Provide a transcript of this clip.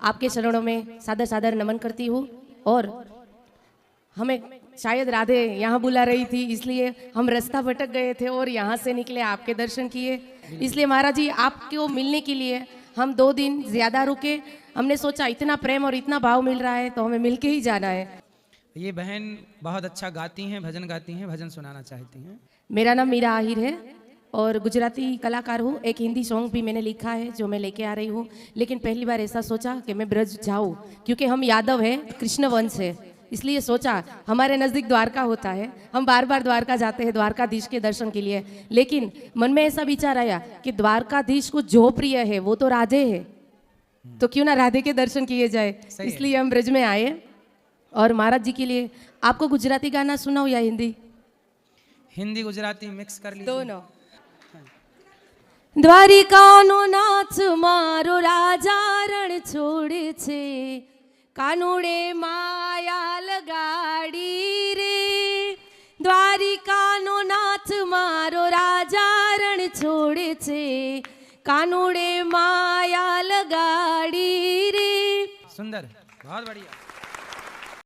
आपके चरणों में सादर सादर नमन करती हूँ। और हमें शायद राधे यहाँ बुला रही थी, इसलिए हम रास्ता भटक गए थे और यहाँ से निकले, आपके दर्शन किए। इसलिए महाराज जी आपको मिलने के लिए हम 2 दिन ज़्यादा रुके। हमने सोचा इतना प्रेम और इतना भाव मिल रहा है तो हमें मिल के ही जाना है। ये बहन बहुत अच्छा गाती हैं, भजन गाती हैं, भजन सुनाना चाहती हैं। मेरा नाम मीरा आहिर है और गुजराती कलाकार हूँ। एक हिंदी सॉन्ग भी मैंने लिखा है जो मैं लेके आ रही हूँ। लेकिन पहली बार ऐसा सोचा कि मैं ब्रज जाऊँ, क्योंकि हम यादव हैं, कृष्ण वंश है, इसलिए सोचा हमारे नज़दीक द्वारका होता है, हम बार बार द्वारका जाते हैं द्वारकाधीश के दर्शन के लिए। लेकिन मन में ऐसा विचार आया कि द्वारकाधीश को जो प्रिय है वो तो राधे है, तो क्यों ना राधे के दर्शन किए जाए। इसलिए हम ब्रज में आए। और महाराज जी के लिए आपको गुजराती गाना सुनाओ या हिंदी? हिंदी गुजराती मिक्स कर लीजिए। दोनों। દ્વારિકાનો નાથ મારો રાજા રણ છોડે છે, કાનુડે માયા લગાડી રે। દ્વારિકાનો નાથ મારો રાજા રણ છોડે છે, કાનુડે માયા લગાડી રે। सुंदर, बहुत बढ़िया।